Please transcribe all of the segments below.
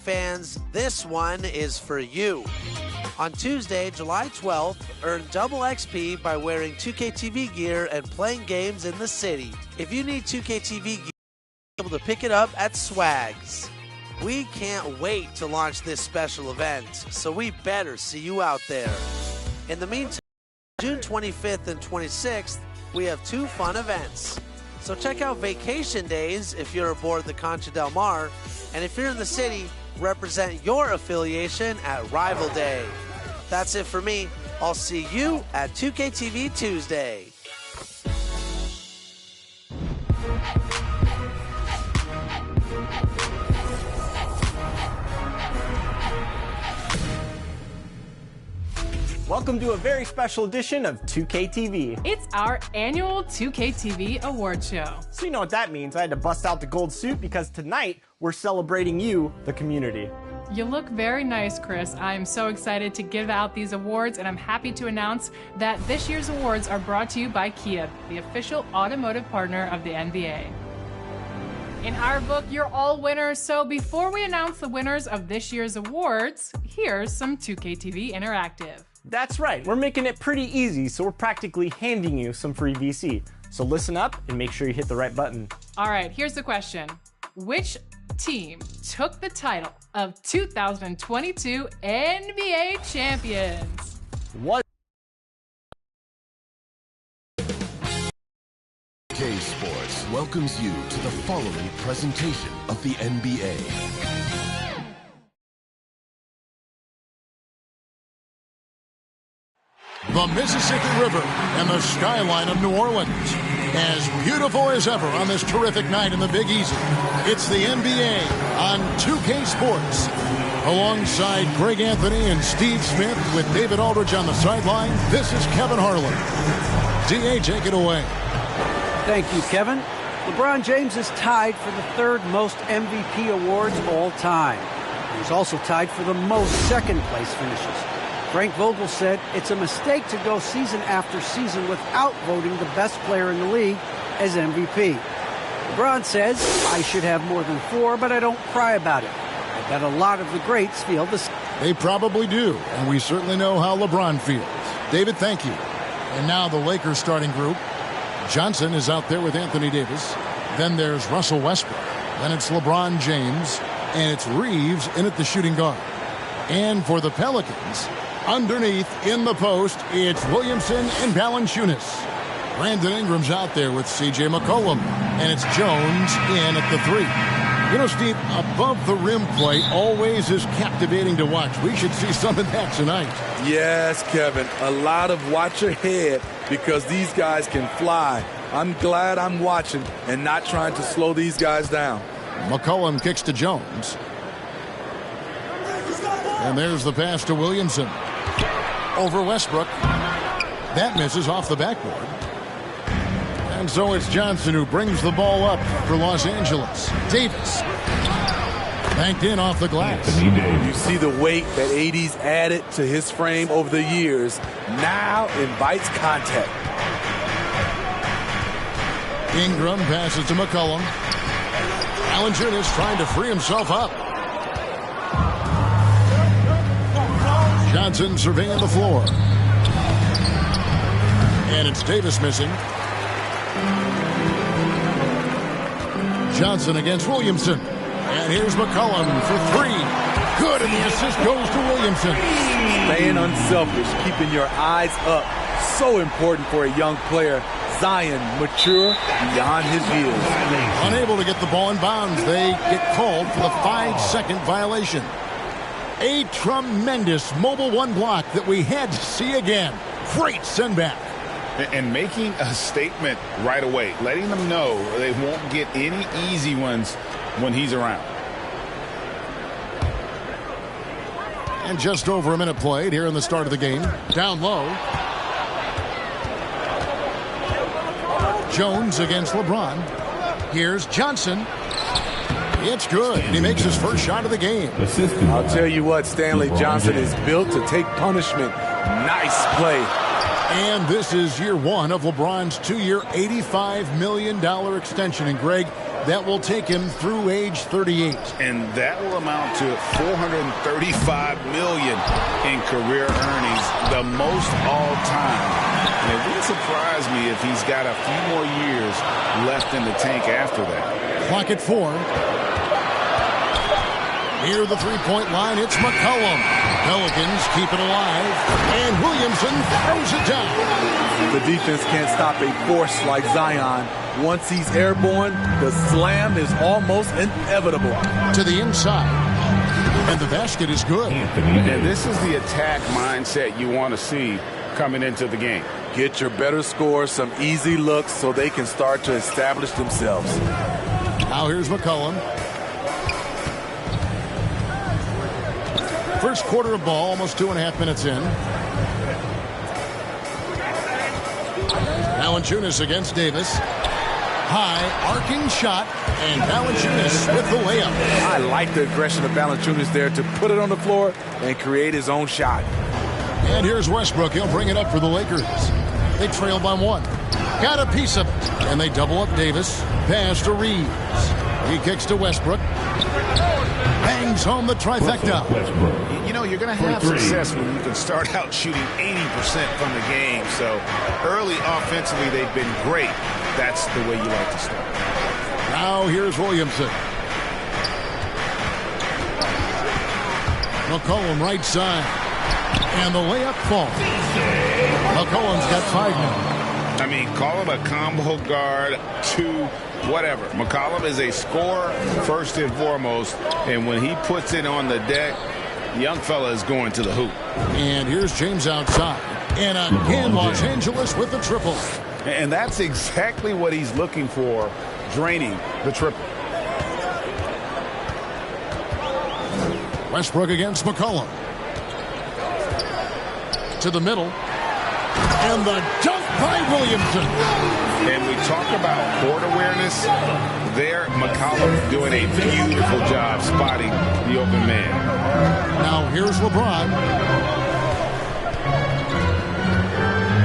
Fans, this one is for you. On Tuesday, July 12th, earn double XP by wearing 2K TV gear and playing games in the city. If you need 2K TV gear, you'll be able to pick it up at Swags. We can't wait to launch this special event, so we better see you out there. In the meantime, June 25th and 26th, we have 2 fun events. So check out Vacation Days if you're aboard the Concha Del Mar, and if you're in the city, represent your affiliation at Rival Day. That's it for me. I'll see you at 2K TV Tuesday. Welcome to a very special edition of 2K TV. It's our annual 2K TV award show. So you know what that means. I had to bust out the gold suit because tonight we're celebrating you, the community. You look very nice, Chris. I'm so excited to give out these awards, and I'm happy to announce that this year's awards are brought to you by Kia, the official automotive partner of the NBA. In our book, you're all winners, so before we announce the winners of this year's awards, here's some 2K TV Interactive. That's right, we're making it pretty easy, so we're practically handing you some free VC. So listen up and make sure you hit the right button. All right, here's the question. Which team took the title of 2022 NBA champions? What? K Sports welcomes you to the following presentation of the NBA. The Mississippi River and the skyline of New Orleans. As beautiful as ever on this terrific night in the Big Easy. It's the NBA on 2K Sports. Alongside Greg Anthony and Steve Smith with David Aldridge on the sideline, this is Kevin Harlan. DA, take it away. Thank you, Kevin. LeBron James is tied for the 3rd most MVP awards all time. He's also tied for the most second-place finishes. Frank Vogel said it's a mistake to go season after season without voting the best player in the league as MVP. LeBron says, I should have more than 4, but I don't cry about it. I bet a lot of the greats feel the same. They probably do, and we certainly know how LeBron feels. David, thank you. And now the Lakers starting group. Johnson is out there with Anthony Davis. Then there's Russell Westbrook. Then it's LeBron James, and it's Reeves in at the shooting guard. And for the Pelicans, underneath in the post, it's Williamson and Valanciunas. Brandon Ingram's out there with C.J. McCollum, and it's Jones in at the 3. You know, Steve, above the rim play always is captivating to watch. We should see some of that tonight. Yes, Kevin, a lot of watch ahead because these guys can fly. I'm glad I'm watching and not trying to slow these guys down. McCollum kicks to Jones. And there's the pass to Williamson. Over Westbrook. That misses off the backboard. And so it's Johnson who brings the ball up for Los Angeles. Davis. Banked in off the glass. You see the weight that AD's added to his frame over the years. Now invites contact. Ingram passes to McCollum. Valanciunas trying to free himself up. Johnson surveying the floor. And it's Davis missing. Johnson against Williamson. And here's McCollum for 3. Good, and the assist goes to Williamson. Staying unselfish, keeping your eyes up. So important for a young player. Zion, mature beyond his years. Unable to get the ball in bounds. They get called for the 5-second violation. A tremendous Mobile 1 block that we had to see again. Great send back. And making a statement right away, letting them know they won't get any easy ones when he's around. And just over a minute played here in the start of the game. Down low. Jones against LeBron. Here's Johnson. It's good, and he makes his first shot of the game. I'll tell you what, Stanley Johnson is built to take punishment. Nice play. And this is year 1 of LeBron's 2-year, $85 million extension. And Greg, That will take him through age 38. And that will amount to $435 million in career earnings, the most all time. And it wouldn't surprise me if he's got a few more years left in the tank after that. Clock at 4. Near the three-point line, it's McCollum. Pelicans keep it alive, and Williamson throws it down. The defense can't stop a force like Zion. Once he's airborne, the slam is almost inevitable. To the inside, and the basket is good. And this is the attack mindset you want to see coming into the game. Get your better scores some easy looks so they can start to establish themselves. Now here's McCollum. First quarter of ball, almost 2.5 minutes in. Valanciunas against Davis. High, arcing shot, and Valanciunas with the layup. I like the aggression of Valanciunas there to put it on the floor and create his own shot. And here's Westbrook. He'll bring it up for the Lakers. They trail by 1. Got a piece of it. And they double up Davis. Pass to Reeves. He kicks to Westbrook. Bangs home the trifecta. You know, you're going to have success when you can start out shooting 80% from the game. So early offensively, they've been great. That's the way you like to start. Now here's Williamson. McCollum right side. And the layup falls. McCollum's got 5 now. I mean, call him a combo guard, 2, whatever. McCollum is a scorer first and foremost, and when he puts it on the deck, young fella is going to the hoop. And here's James outside. And again, Los Angeles with the triple. And that's exactly what he's looking for, draining the triple. Westbrook against McCollum. To the middle. And the dunk by Williamson. And we talk about court awareness. There, McCollum doing a beautiful job spotting the open man. Now here's LeBron.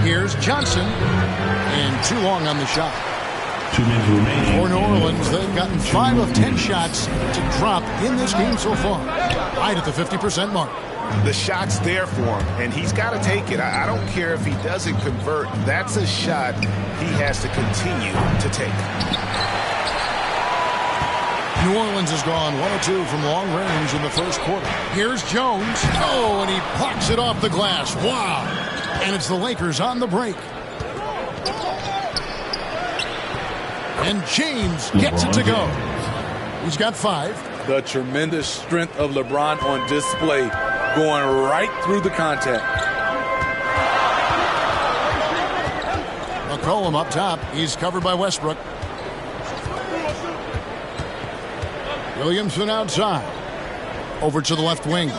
Here's Johnson. And too long on the shot. 2 minutes remaining. For New Orleans, they've gotten 5 of 10 shots to drop in this game so far. Right at the 50% mark. The shot's there for him, and he's got to take it. I don't care if he doesn't convert. That's a shot he has to continue to take. New Orleans has gone 1 of 2 from long range in the first quarter. Here's Jones. Oh, and he blocks it off the glass. Wow. And it's the Lakers on the break. And James gets it to go. He's got 5. The tremendous strength of LeBron on display, going right through the contact. McCollum up top. He's covered by Westbrook. Williamson outside. Over to the left wing.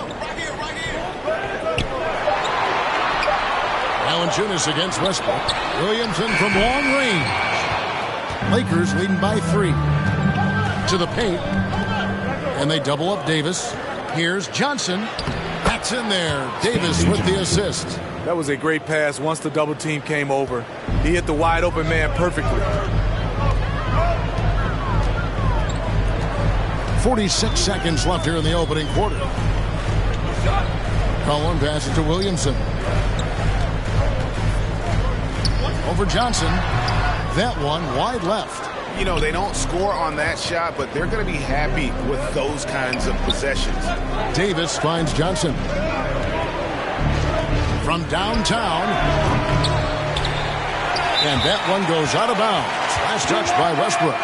Valanciunas against Westbrook. Williamson from long range. Lakers leading by 3. To the paint. And they double up Davis. Here's Johnson. That's in there. Davis with the assist. That was a great pass once the double team came over. He hit the wide open man perfectly. 46 seconds left here in the opening quarter. Cullen passes to Williamson. Over Johnson. That one wide left. You know, they don't score on that shot, but they're going to be happy with those kinds of possessions. Davis finds Johnson. From downtown. And that one goes out of bounds. Last touch by Westbrook.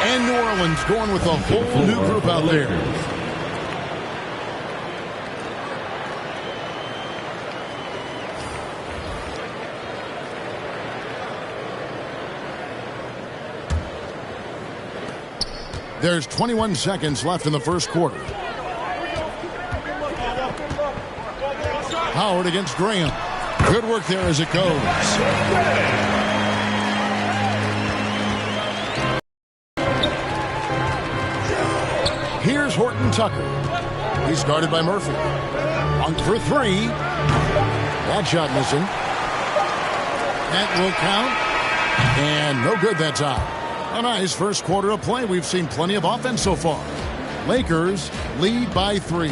And New Orleans going with a whole new group out there. There's 21 seconds left in the first quarter. Howard against Graham. Good work there as it goes. Here's Horton Tucker. He's guarded by Murphy. On for 3. That shot missing. That will count. And no good that time. A nice first quarter of play. We've seen plenty of offense so far. Lakers lead by 3.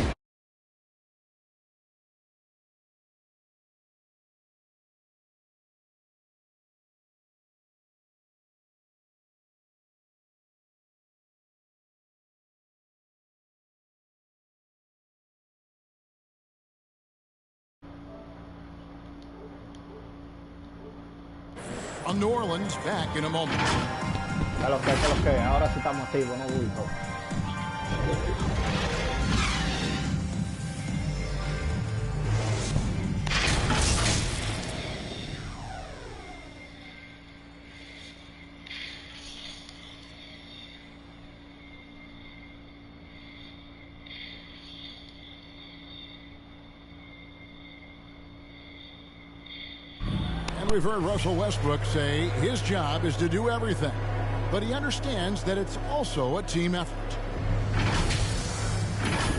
New Orleans back in a moment. Ahora sí estamos activos, no bulto. We've heard Russell Westbrook say his job is to do everything, but he understands that it's also a team effort.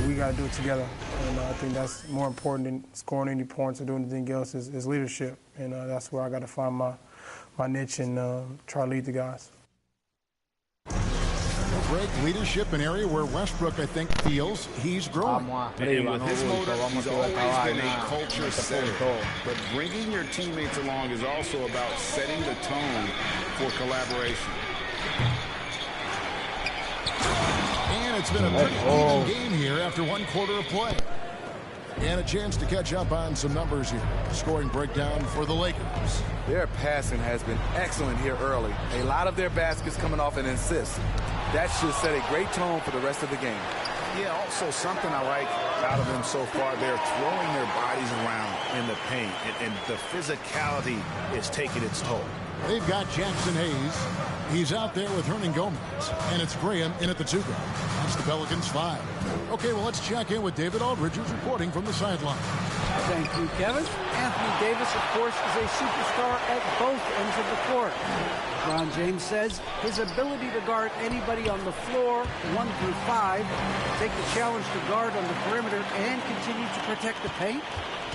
We got to do it together, and I think that's more important than scoring any points or doing anything else is leadership, and that's where I got to find my niche and try to lead the guys. Greg, leadership, an area where Westbrook, I think, feels he's growing. And with his motor, he's always been a culture setter. But bringing your teammates along is also about setting the tone for collaboration. And it's been a pretty even game here after one quarter of play. And a chance to catch up on some numbers here. Scoring breakdown for the Lakers. Their passing has been excellent here early. A lot of their baskets coming off an assist. That should set a great tone for the rest of the game. Yeah, also something I like out of them so far, they're throwing their bodies around in the paint, and the physicality is taking its toll. They've got Jackson Hayes. He's out there with Hernan Gomez. And it's Graham in at the 2 guard. That's the Pelicans 5. Okay, well, let's check in with David Aldridge, who's reporting from the sideline. Thank you, Kevin. Anthony Davis, of course, is a superstar at both ends of the court. LeBron James says his ability to guard anybody on the floor, 1 through 5, take the challenge to guard on the perimeter, and continue to protect the paint,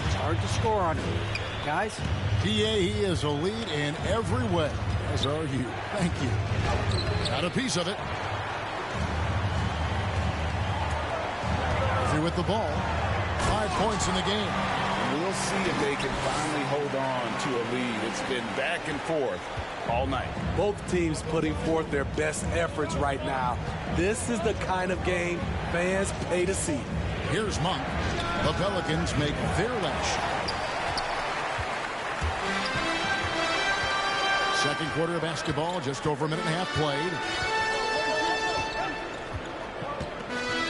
it's hard to score on him. Guys? He is a lead in every way, as are you. Thank you. Got a piece of it. Murphy with the ball. 5 points in the game. We'll see if they can finally hold on to a lead. It's been back and forth all night. Both teams putting forth their best efforts right now. This is the kind of game fans pay to see. Here's Monk. The Pelicans make their last shot. Second quarter of basketball, just over a minute and a half played.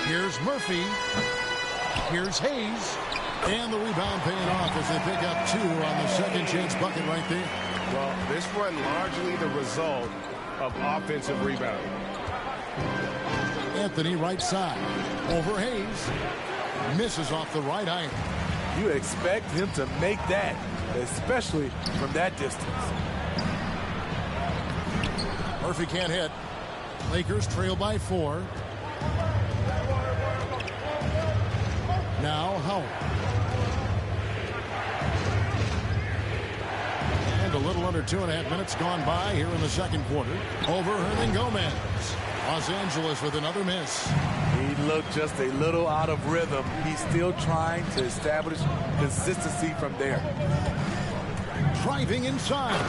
Here's Murphy. Here's Hayes. And the rebound paying off as they pick up 2 on the second chance bucket right there. Well, this one largely the result of offensive rebounding. Anthony right side. Over Hayes. Misses off the right iron. You expect him to make that, especially from that distance. Murphy can't hit. Lakers trail by 4. Now Howard. And a little under 2.5 minutes gone by here in the second quarter. Over Hernan Gomez. Los Angeles with another miss. He looked just a little out of rhythm. He's still trying to establish consistency from there. Driving inside.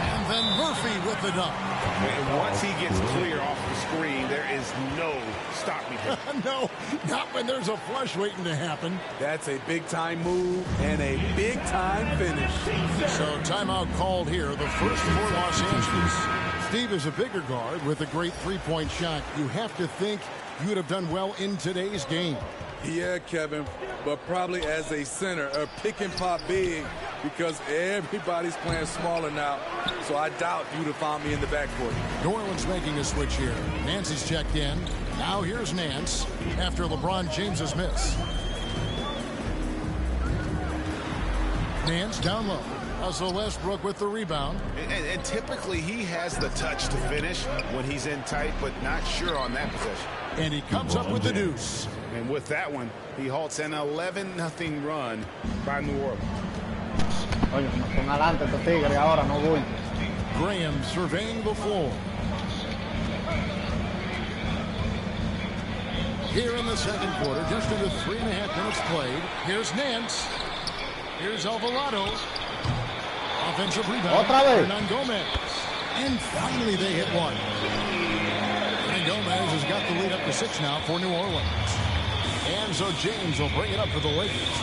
And then Murphy with the dunk. And once he gets clear off the screen, there is no stopping him. No, not when there's a flush waiting to happen. That's a big-time move and a big-time finish. So timeout called here, the first for Los Angeles. Steve is a bigger guard with a great three-point shot. You have to think you would have done well in today's game. Yeah, Kevin, but probably as a center, a pick and pop big, because everybody's playing smaller now. So I doubt you'd have found me in the backcourt. New Orleans making a switch here. Nance is checked in. Now here's Nance after LeBron James's miss. Nance down low. Russell Westbrook with the rebound. And typically he has the touch to finish when he's in tight, but not sure on that possession. And he comes up with the deuce. And with that one, he halts an 11-0 run by New Orleans. Oye, son adelante estos tigres ahora, no voy. Graham surveying the floor. here in the second quarter, just under 3.5 minutes played. Here's Nance. Here's Alvarado. Offensive rebound. Hernan Gomez. And finally they hit one. And Gomez has got the lead up to 6 now for New Orleans. And so James will bring it up for the Lakers.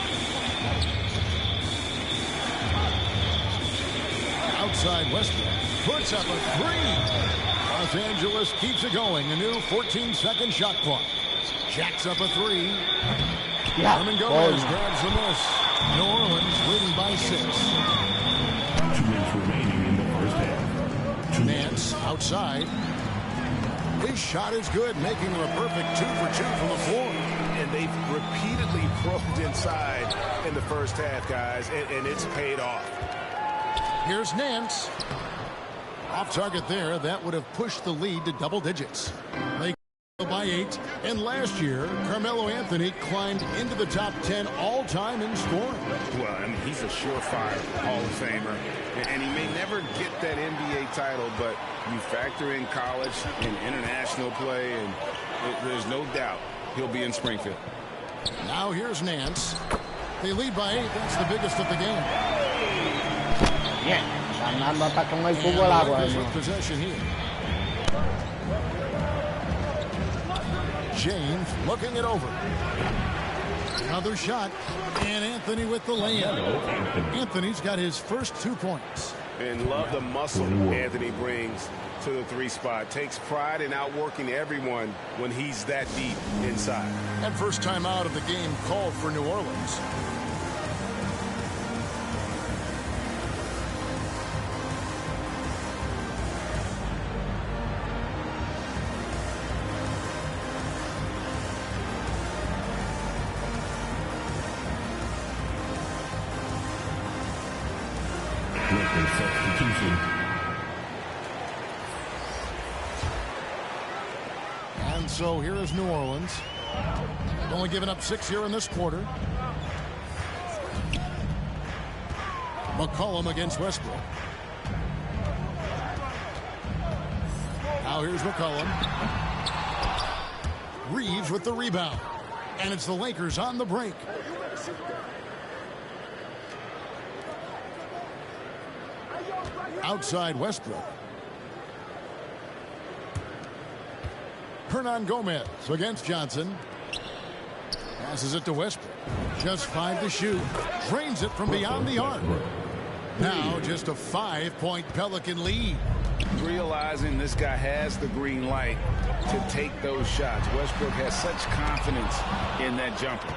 Outside Westbrook. Puts up a 3. Los Angeles keeps it going. A new 14-second shot clock. Jacks up a 3. Hernan Gomez grabs the miss. New Orleans leading by 6. 2 minutes remaining in the first half. Nance outside. His shot is good, making her a perfect 2 for 2 from the floor. And they've repeatedly probed inside in the first half, guys, and it's paid off. Here's Nance. Off target there. That would have pushed the lead to double digits. They go by 8. And last year, Carmelo Anthony climbed into the top 10 all-time in scoring. Well, I mean, he's a surefire Hall of Famer. And he may never get that NBA title, but you factor in college and international play, and there's no doubt he'll be in Springfield. Now here's Nance. They lead by 8. That's the biggest of the game. And the Lakers with possession here. James looking it over. Another shot. And Anthony with the layup. Anthony's got his first 2 points. And love the muscle Anthony brings to the 3 spot. Takes pride in outworking everyone when he's that deep inside. And first time out of the game called for New Orleans. Substitution. And so here is New Orleans. Only giving up 6 here in this quarter. McCollum against Westbrook. Now here's McCollum. Reeves with the rebound. And it's the Lakers on the break. Outside Westbrook. Hernan Gomez against Johnson. Passes it to Westbrook. Just 5 to shoot. Drains it from beyond the arc. Now just a 5-point Pelican lead. Realizing this guy has the green light to take those shots. Westbrook has such confidence in that jumper.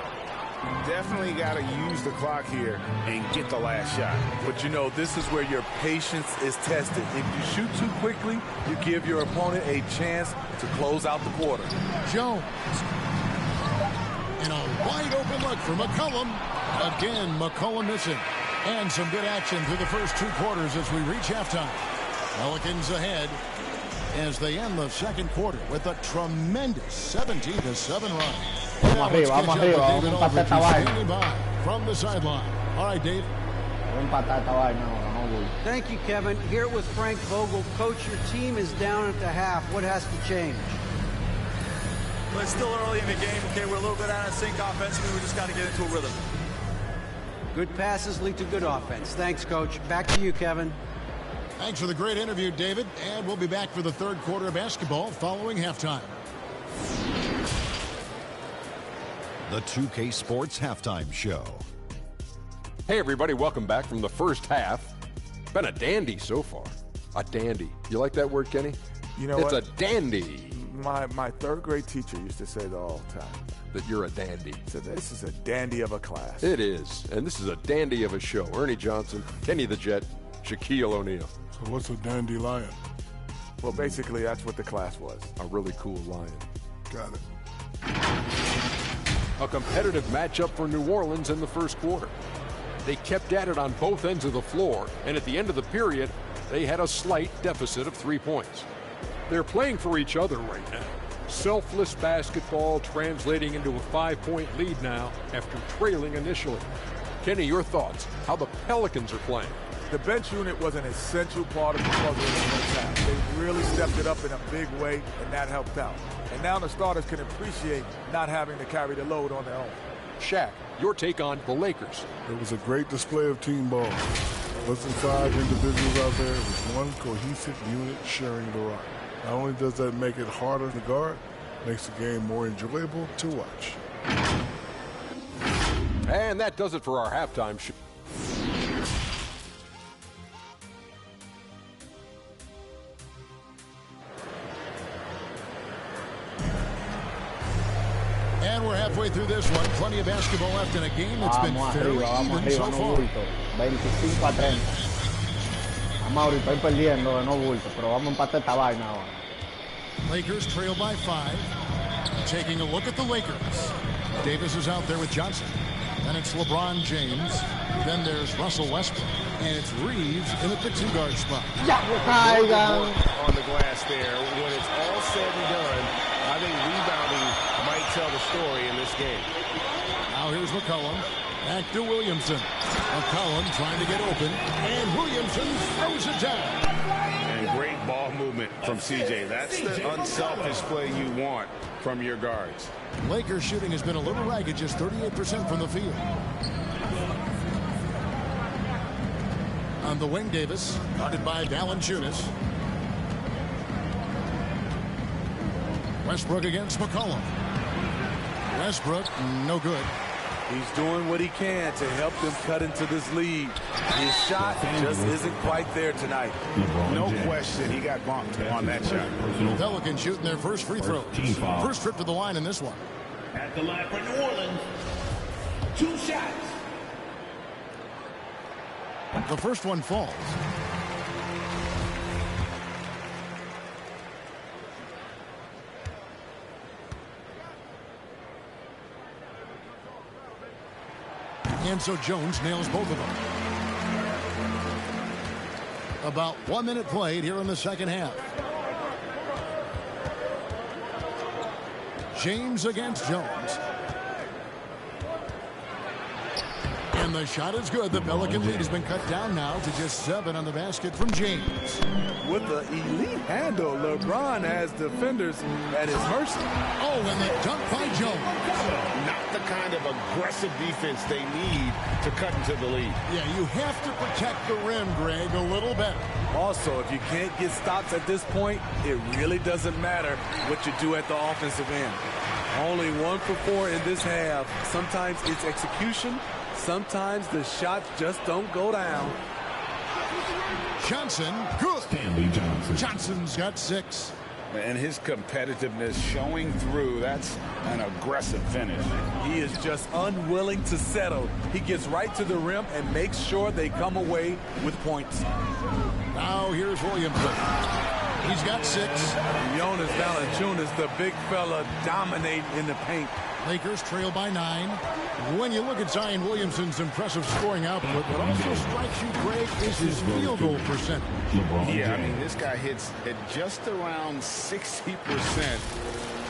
Definitely got to use the clock here and get the last shot. But, you know, this is where your patience is tested. If you shoot too quickly, you give your opponent a chance to close out the quarter. Jones. And a wide open look for McCollum. Again, McCollum missing. And some good action through the first 2 quarters as we reach halftime. Pelicans ahead as they end the second quarter with a tremendous 17-7 run. Now let's catch up with David Aldridge, standing by from the sideline. All right, Dave. Thank you, Kevin. Here with Frank Vogel. Coach, your team is down at the half. What has to change? Well, it's still early in the game. Okay, we're a little bit out of sync offensively. We just got to get into a rhythm. Good passes lead to good offense. Thanks, Coach. Back to you, Kevin. Thanks for the great interview, David. And we'll be back for the third quarter of basketball following halftime. The 2K Sports Halftime Show. Hey, everybody. Welcome back from the first half. Been a dandy so far. A dandy. You like that word, Kenny? You know it's what? a dandy. My third grade teacher used to say that all the time. That you're a dandy. So this is a dandy of a class. It is. And this is a dandy of a show. Ernie Johnson, Kenny the Jet, Shaquille O'Neal. So what's a dandelion? Well, basically, that's what the class was. A really cool lion. Got it. A competitive matchup for New Orleans in the first quarter. They kept at it on both ends of the floor, and at the end of the period, they had a slight deficit of 3 points. They're playing for each other right now. Selfless basketball translating into a 5-point lead now after trailing initially. Kenny, your thoughts? How the Pelicans are playing? The bench unit was an essential part of the puzzle in the first half. They really stepped it up in a big way, and that helped out. And And now the starters can appreciate not having to carry the load on their own. Shaq, your take on the Lakers. It was a great display of team ball. Wasn't 5 individuals out there. It was one cohesive unit sharing the rock. Not only does that make it harder to guard, it makes the game more enjoyable to watch. And that does it for our halftime show. And we're halfway through this one. Plenty of basketball left in a game that's been fairly even so far. 25-30. Vamos ahorita, estoy perdiendo, no bulto, pero vamos a empatar esta vaina ahora. Lakers trail by 5. Taking a look at the Lakers. Davis is out there with Johnson. Then it's LeBron James. Then there's Russell Westbrook. And it's Reeves in at the 2-guard spot. On the glass there. When it's all said and done, I think rebounding might tell the story in this game. Now here's McCollum. Back to Williamson. McCollum trying to get open. And Williamson throws it down. And great ball movement from CJ. That's the unselfish play you want from your guards. Lakers shooting has been a little ragged, just 38% from the field. On the wing, Davis, guarded by Valanciunas. Westbrook against McCollum. Westbrook, no good. He's doing what he can to help them cut into this lead. His shot just isn't quite there tonight. No question, he got bumped on that shot. Pelicans shooting their first free throw. First trip to the line in this one. At the line for New Orleans, 2 shots. The first one falls. And so Jones nails both of them. About 1 minute played here in the second half. James against Jones. And the shot is good. The Pelican lead has been cut down now to just 7 on the basket from James. With the elite handle, LeBron has defenders at his mercy. Oh, and the dunk by Jones. Not the kind of aggressive defense they need to cut into the lead. Yeah, you have to protect the rim, Greg, a little better. Also, if you can't get stops at this point, it really doesn't matter what you do at the offensive end. Only 1 for 4 in this half. Sometimes it's execution. Sometimes the shots just don't go down. Johnson, good. Stanley Johnson. Johnson's got 6. And his competitiveness showing through. That's an aggressive finish. He is just unwilling to settle. He gets right to the rim and makes sure they come away with points. Now here's Williamson. He's got 6. Jonas Valanciunas, the big fella, dominate in the paint. Lakers trail by 9. When you look at Zion Williamson's impressive scoring output, what also strikes you, Greg, is his field goal percentage. Yeah, I mean, this guy hits at just around 60%.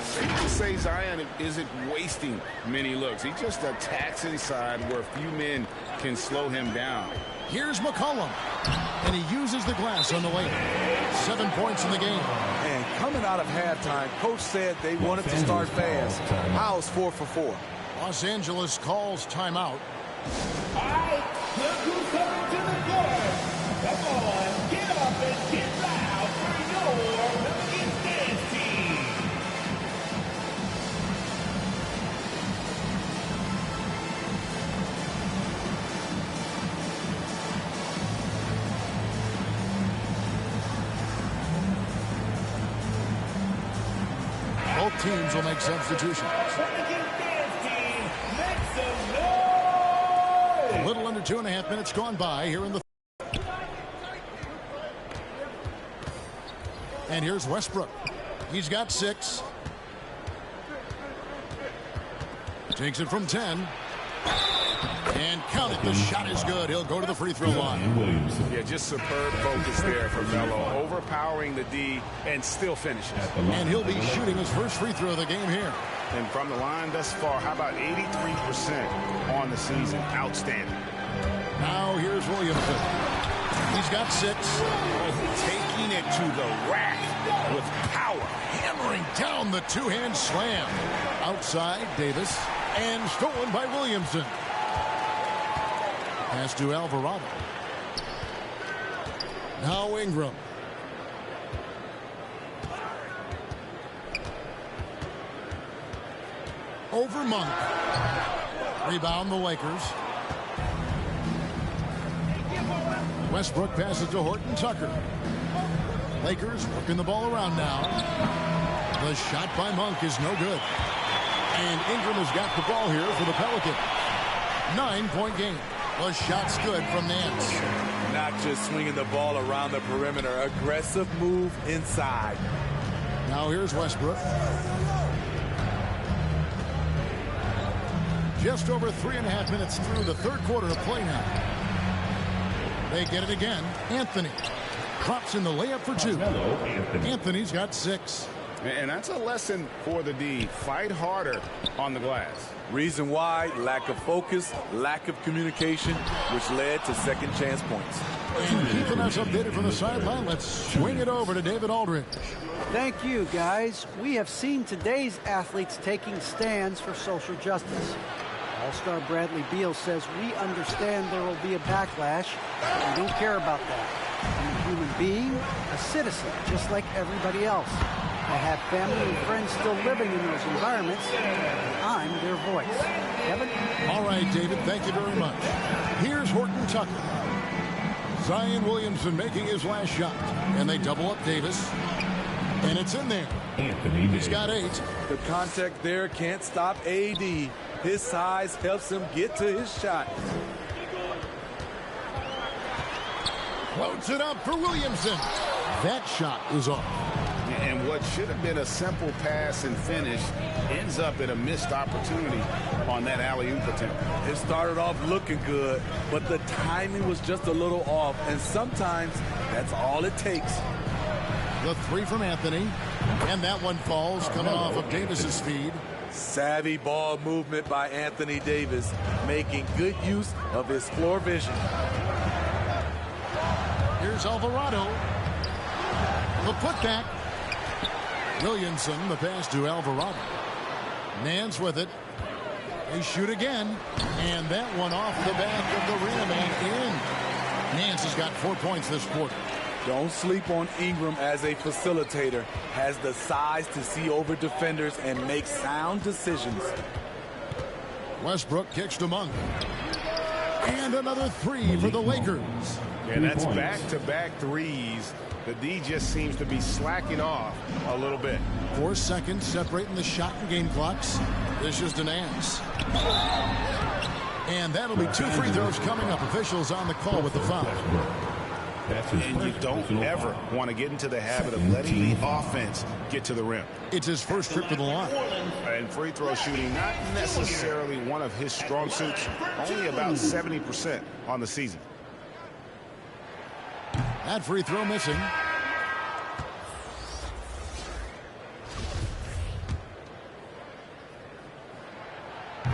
Safe to say Zion isn't wasting many looks. He just attacks inside where few men can slow him down. Here's McCollum, and he uses the glass on the way. 7 points in the game. And coming out of halftime, Coach said they wanted to start fast. How's 4 for 4? Los Angeles calls timeout. All right, let's do something to the floor. Come on, get up and get loud for your Pelicans dance team. Both teams will make substitutions. A little under 2.5 minutes gone by here in the. And here's Westbrook. He's got 6. Takes it from 10. And count it. The shot is good. He'll go to the free throw line. Yeah, just superb focus there for Melo. Overpowering the D and still finishes. And he'll be shooting his first free throw of the game here. And from the line thus far, how about 83% on the season? Outstanding. Now here's Williamson. He's got 6. Taking taking it to the rack with power. Hammering down the two-hand slam. Outside, Davis. And stolen by Williamson. Pass to Alvarado. Now Ingram. Over Monk. Rebound the Lakers. Westbrook passes to Horton Tucker. Lakers working the ball around now. The shot by Monk is no good. And Ingram has got the ball here for the Pelicans. 9-point game. The shot's good from Nance. Not just swinging the ball around the perimeter. Aggressive move inside. Now here's Westbrook. Just over 3.5 minutes through the third quarter of play now. They get it again. Anthony drops in the layup for two. Anthony's got 6. And that's a lesson for the D. Fight harder on the glass. Reason why, lack of focus, lack of communication, which led to second chance points. And keeping us updated from the sideline, let's swing it over to David Aldridge. Thank you, guys. We have seen today's athletes taking stands for social justice. All-star Bradley Beal says, we understand there will be a backlash. We don't care about that. I'm a human being, a citizen, just like everybody else. I have family and friends still living in those environments, and I'm their voice. Kevin? All right, David, thank you very much. Here's Horton Tucker. Zion Williamson making his last shot, and they double up Davis, and it's in there. He's got 8. The contact there can't stop AD. His size helps him get to his shot. Floats it up for Williamson. That shot is off. And what should have been a simple pass and finish ends up in a missed opportunity on that alley-oop attempt. It started off looking good, but the timing was just a little off, and sometimes that's all it takes. The 3 from Anthony, and that one falls coming off of Davis's feed. Savvy ball movement by Anthony Davis, making good use of his floor vision. Here's Alvarado. The putback. Williamson, the pass to Alvarado. Nance with it. They shoot again. And that one off the back of the rim and in. Nance has got 4 points this quarter. Don't sleep on Ingram as a facilitator. Has the size to see over defenders and make sound decisions. Westbrook kicks to Monk. And another 3 for the Lakers. And that's back-to-back threes. The D just seems to be slacking off a little bit. 4 seconds separating the shot and game clocks. This is to Nance. And that'll be 2 free throws coming up. Officials on the call with the foul. And you don't ever want to get into the habit of letting the offense get to the rim. It's his first trip to the line. And free throw shooting, not necessarily one of his strong suits. Only about 70% on the season. That free throw missing.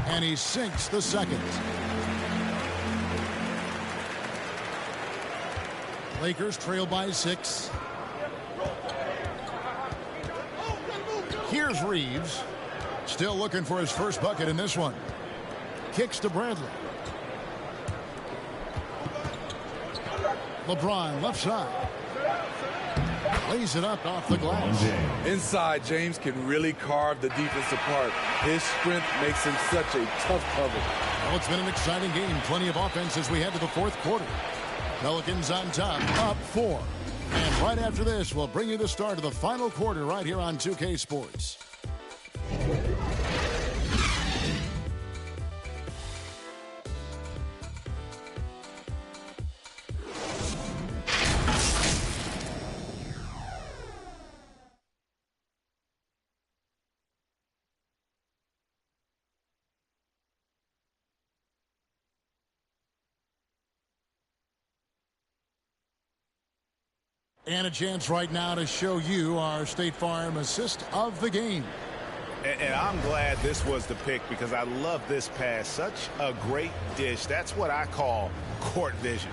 And he sinks the second. Lakers trail by 6. Here's Reeves. Still looking for his first bucket in this one. Kicks to Bradley. LeBron left side. Lays it up off the glass. Inside, James can really carve the defense apart. His strength makes him such a tough cover. Well, it's been an exciting game. Plenty of offense as we head to the fourth quarter. Pelicans on top, up 4. And right after this, we'll bring you the start of the final quarter right here on 2K Sports. And a chance right now to show you our State Farm assist of the game. And I'm glad this was the pick because I love this pass. Such a great dish. That's what I call court vision.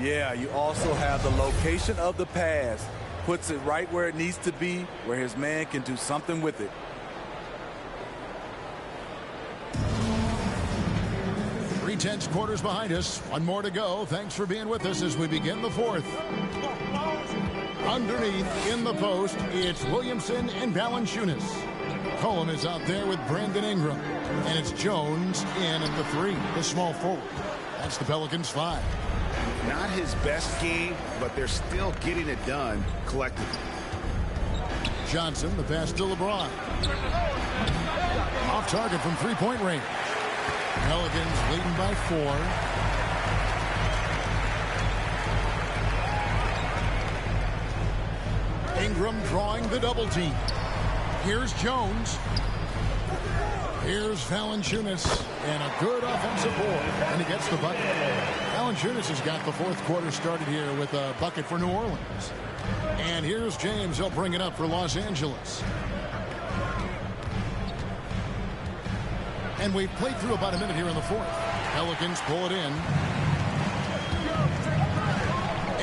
Yeah, you also have the location of the pass. puts it right where it needs to be, where his man can do something with it. Tense quarters behind us. One more to go. Thanks for being with us as we begin the fourth. Underneath in the post, it's Williamson and Valanciunas. Cullum is out there with Brandon Ingram. And it's Jones in at the 3, the small forward. That's the Pelicans 5. Not his best game, but they're still getting it done collectively. Johnson, the pass to LeBron. Off target from three-point range. Pelicans leading by 4. Ingram drawing the double team. Here's Jones. Here's Valanciunas. And a good offensive board. And he gets the bucket. Valanciunas has got the fourth quarter started here with a bucket for New Orleans. And here's James. He'll bring it up for Los Angeles. And we've played through about a minute here in the fourth. Pelicans pull it in.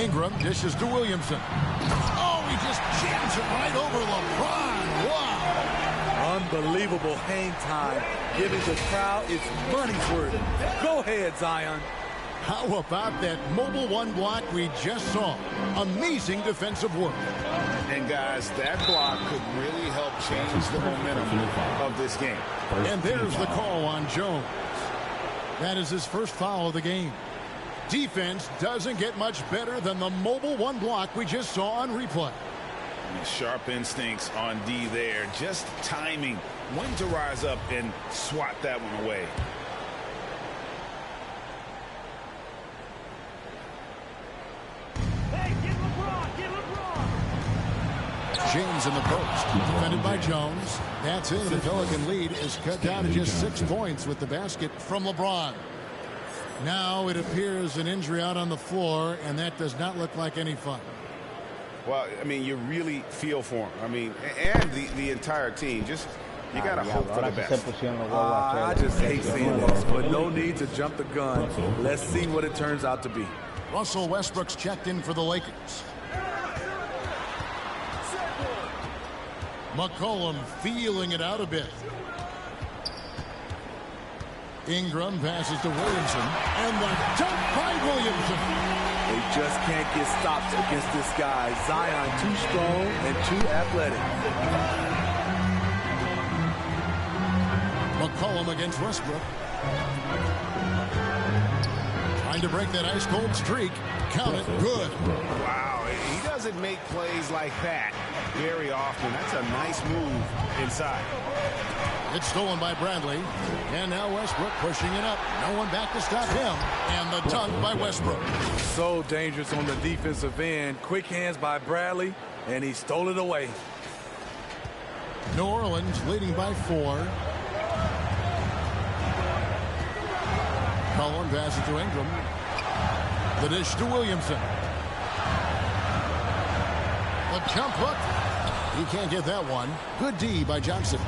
Ingram dishes to Williamson. Oh, he just jams it right over LeBron. Wow. Unbelievable hang time, giving the crowd its money's worth. Go ahead, Zion. How about that mobile one block we just saw? Amazing defensive work. And guys, that block could really help change the momentum of this game. And there's the call on Jones. That is his first foul of the game. Defense doesn't get much better than the mobile one block we just saw on replay. Sharp instincts on D there. Just timing when to rise up and swat that one away. James in the post, defended by Jones. That's it. The Pelican lead is cut down to just 6 points with the basket from LeBron. Now it appears an injury out on the floor, and that does not look like any fun. Well, I mean, you really feel for him. I mean, and the entire team. Just, you got to hope for the best. I just hate seeing this, but no need to jump the gun. Let's see what it turns out to be. Russell Westbrook's checked in for the Lakers. McCollum feeling it out a bit. Ingram passes to Williamson, and the dunk by Williamson. They just can't get stops against this guy. Zion too strong and too athletic. McCollum against Westbrook. Trying to break that ice-cold streak. Count it. Good. Wow, he doesn't make plays like that very often. That's a nice move inside. It's stolen by Bradley. And now Westbrook pushing it up. No one back to stop him. And the dunk by Westbrook. So dangerous on the defensive end. Quick hands by Bradley, and he stole it away. New Orleans leading by 4. Cullen passes to Ingram. The dish to Williamson. The jump hook. He can't get that one. Good D by Johnson.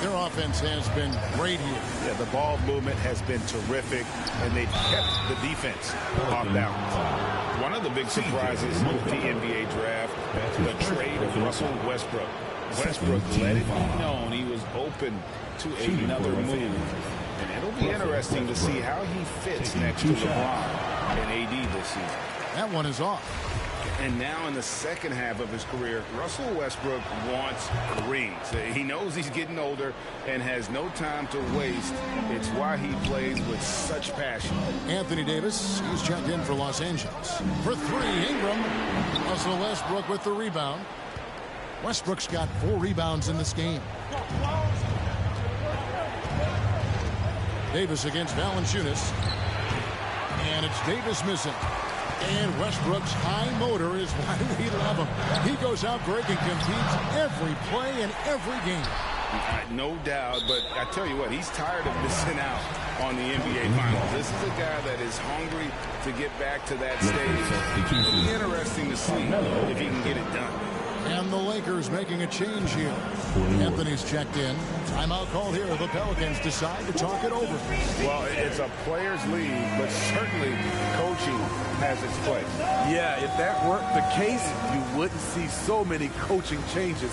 Their offense has been great here. Yeah, the ball movement has been terrific, and they've kept the defense off balance. One of the big surprises with the NBA draft, the trade of Russell Westbrook. Westbrook let it be known he was open to another move. And it'll be interesting to see how he fits next to LeBron and AD this season. That one is off. And now in the second half of his career, Russell Westbrook wants rings. He knows he's getting older and has no time to waste. It's why he plays with such passion. Anthony Davis, he's checked in for Los Angeles. For 3, Ingram. Russell Westbrook with the rebound. Westbrook's got 4 rebounds in this game. Davis against Valanciunas. And it's Davis missing. And Westbrook's high motor is why we love him. He goes out, Greg, and competes every play in every game. No doubt, but I tell you what, he's tired of missing out on the NBA Finals. This is a guy that is hungry to get back to that stage. It'll be interesting to see if he can get it done. And the Lakers making a change here. Anthony's checked in. Timeout called here. The Pelicans decide to talk it over. Well, it's a players' league, but certainly coaching has its place. Yeah, if that weren't the case, you wouldn't see so many coaching changes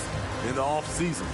in the offseason.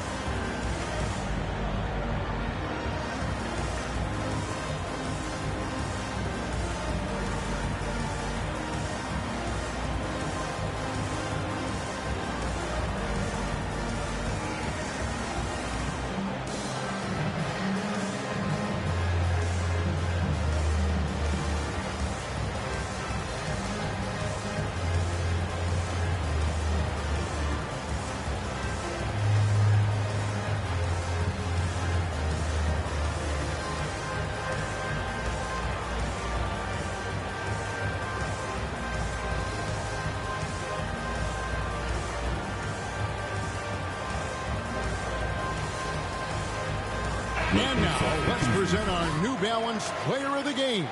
And now, let's present our New Balance Player of the Game,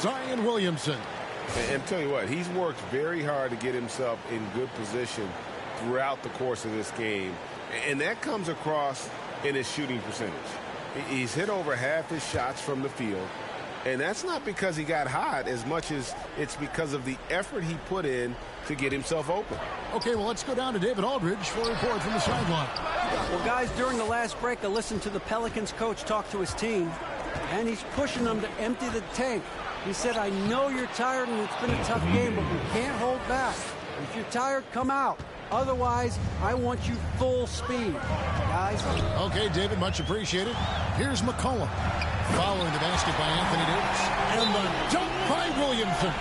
Zion Williamson. And tell you what, he's worked very hard to get himself in good position throughout the course of this game. And that comes across in his shooting percentage. He's hit over half his shots from the field. And that's not because he got hot as much as it's because of the effort he put in to get himself open. Okay, well, let's go down to David Aldridge for a report from the sideline. Well, guys, during the last break, I listened to the Pelicans coach talk to his team, and he's pushing them to empty the tank. He said, I know you're tired and it's been a tough game, but we can't hold back. If you're tired, come out. Otherwise, I want you full speed, guys. Okay, David, much appreciated. Here's McCollum. Following the basket by Anthony Davis. And the dunk by Williamson.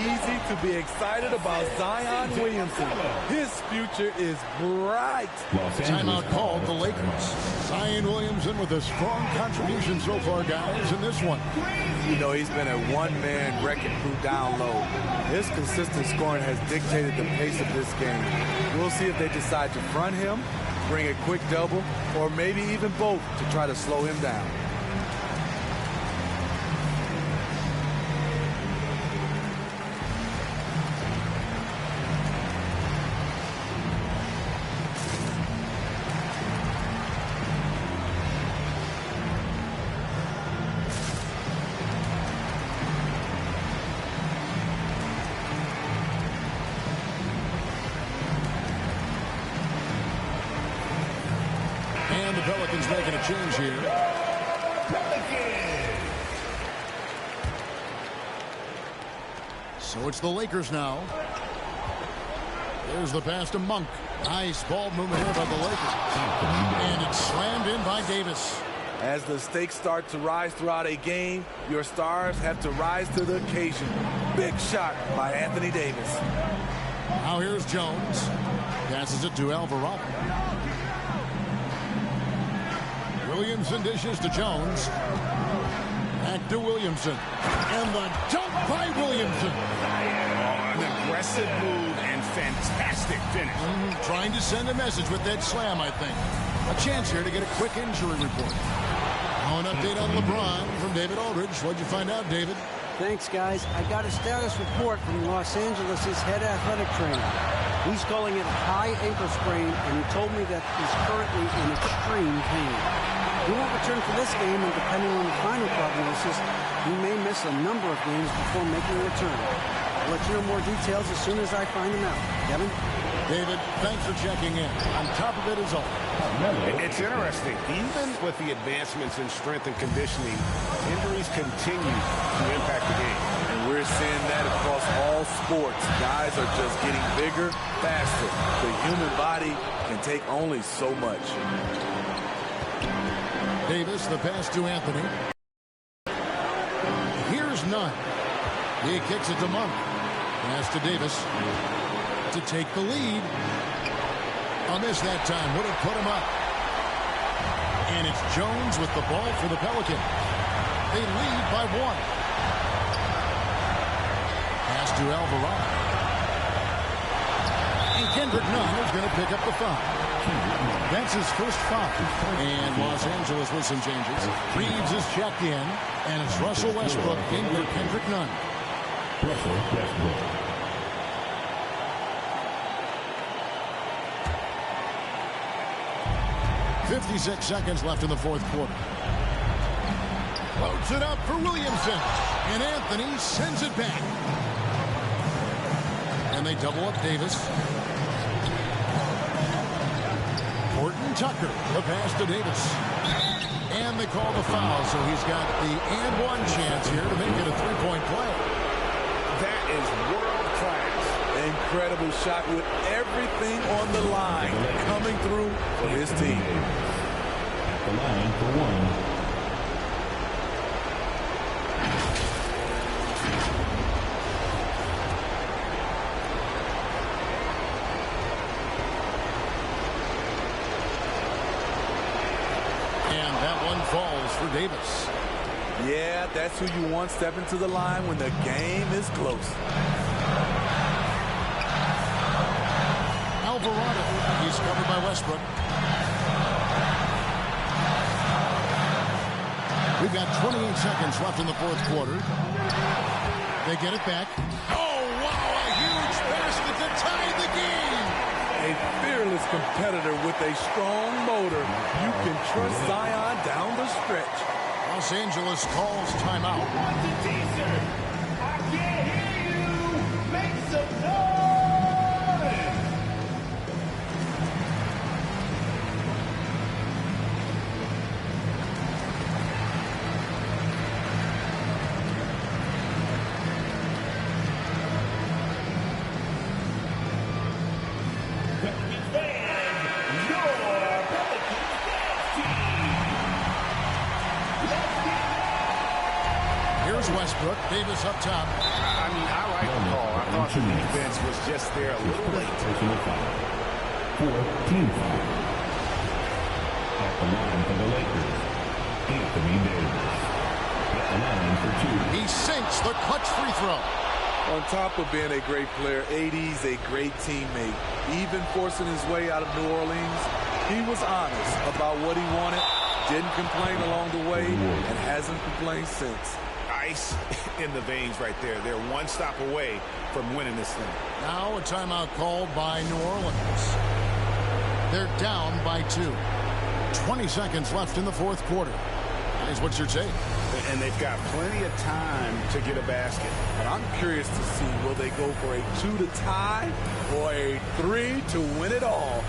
Easy to be excited about Zion Williamson. His future is bright. Timeout called the Lakers. Zion Williamson with a strong contribution so far, guys, in this one. You know, he's been a one-man wrecking crew down low. His consistent scoring has dictated the pace of this game. We'll see if they decide to front him, bring a quick double, or maybe even both to try to slow him down. And the Pelicans making a change here. So it's the Lakers now. There's the pass to Monk. Nice ball movement here by the Lakers. And it's slammed in by Davis. As the stakes start to rise throughout a game, your stars have to rise to the occasion. Big shot by Anthony Davis. Now here's Jones. Passes it to Alvarado. Williamson dishes to Jones. Back to Williamson. And the dunk by Williamson. An aggressive move and fantastic finish. Trying to send a message with that slam, I think. A chance here to get a quick injury report. Now an update on LeBron from David Aldridge. What'd you find out, David? Thanks, guys. I got a status report from Los Angeles' head athletic trainer. He's calling it a high ankle sprain, and he told me that he's currently in extreme pain. He won't return for this game, and depending on the final prognosis, he may miss a number of games before making a return. I'll let you know more details as soon as I find them out. Kevin? David, thanks for checking in. On top of it is all. It's interesting. Even with the advancements in strength and conditioning, injuries continue to impact the game. And we're seeing that across all sports. Guys are just getting bigger, faster. The human body can take only so much. Davis, the pass to Anthony. Here's none. He kicks it to Monk. Pass to Davis to take the lead. A miss that time would have put him up. And it's Jones with the ball for the Pelicans. They lead by one. Pass to Alvarado. And Kendrick Nunn is going to pick up the foul. That's his first foul. And Los Angeles with some changes. Reeves is checked in. And it's Russell Westbrook in for Kendrick Nunn. 56 seconds left in the fourth quarter. Loads it up for Williamson. And Anthony sends it back. And they double up Davis. Horton Tucker, the pass to Davis. And they call the foul, so he's got the and one chance here to make it a three-point play. That is world-class. Incredible shot with everything on the line coming through for his team. At the line for one. Falls for Davis. Yeah, that's who you want stepping to the line when the game is close. Alvarado, he's covered by Westbrook. We've got 28 seconds left in the fourth quarter. They get it back. Oh, wow, a huge basket to tie the game. A fearless competitor with a strong motor. You can trust Zion down the stretch. Los Angeles calls timeout. What's the teaser? I can't hear you. Make some noise. Westbrook, Davis up top. I mean, I like the call. I thought the defense was just there a little late. Personal foul. 14 foul. At the line for the Lakers, Anthony Davis. At the line for two. He sinks the clutch free throw. On top of being a great player, AD's a great teammate. Even forcing his way out of New Orleans, he was honest about what he wanted, didn't complain along the way, and hasn't complained since. Ice in the veins right there. They're one stop away from winning this thing. Now a timeout called by New Orleans. They're down by 2. 20 seconds left in the fourth quarter. Guys, what's your take? And they've got plenty of time to get a basket. But I'm curious to see, will they go for a 2 to tie or a 3 to win it all?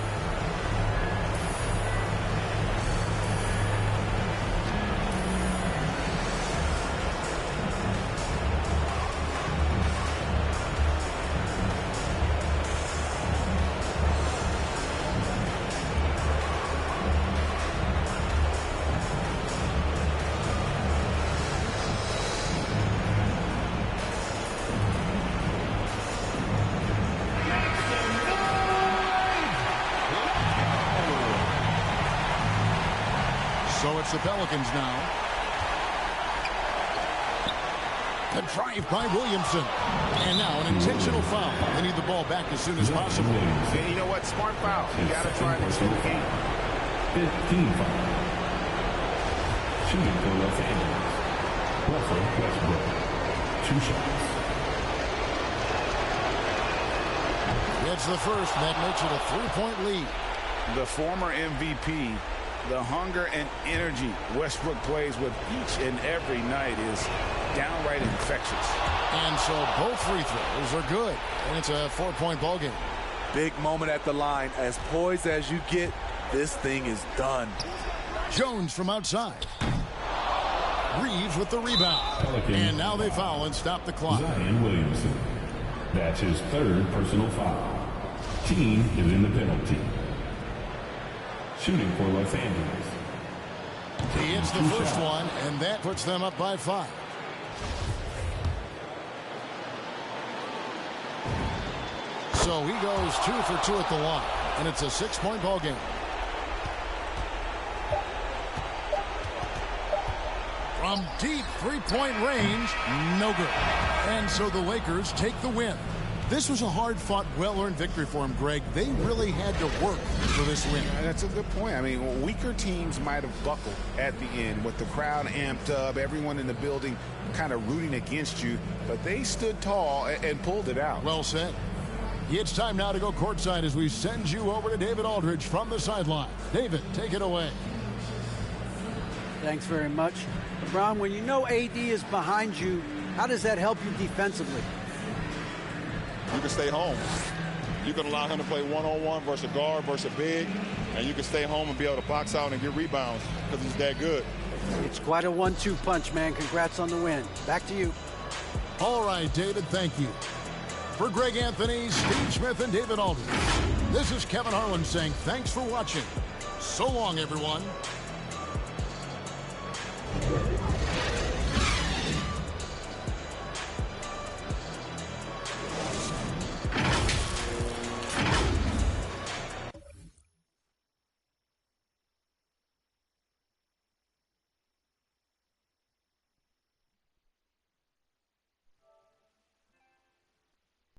So it's the Pelicans now. A drive by Williamson. And now an intentional foul. They need the ball back as soon as possible. And you know what? Smart foul. You got to try and extend the game. 15 foul. Shooting for Los Angeles. Russell Westbrook. 2 shots. It's the first, and that makes it a 3-point lead. The former MVP, the hunger and energy Westbrook plays with each and every night is downright infectious. And so both free throws are good, and it's a 4-point ball game. Big moment at the line. As poised as you get, this thing is done. Jones from outside. Reeves with the rebound. Pelicans. And now they foul and stop the clock. Zion Williamson. That's his 3rd personal foul. Team is in the penalty. Shooting for Los Angeles. He hits the first one, and that puts them up by 5. So he goes 2 for 2 at the line, and it's a 6-point ball game. From deep 3-point range, no good. And so the Lakers take the win. This was a hard-fought, well-earned victory for him, Greg. They really had to work for this win. Yeah, that's a good point. I mean, weaker teams might have buckled at the end with the crowd amped up, everyone in the building kind of rooting against you, but they stood tall and pulled it out. Well said. It's time now to go courtside as we send you over to David Aldridge from the sideline. David, take it away. Thanks very much. LeBron, when you know AD is behind you, how does that help you defensively? You can stay home. You can allow him to play one-on-one versus a guard versus a big, and you can stay home and be able to box out and get rebounds because he's that good. It's quite a 1-2 punch, man. Congrats on the win. Back to you. All right, David, thank you. For Greg Anthony, Steve Smith, and David Aldridge, this is Kevin Harlan saying thanks for watching. So long, everyone.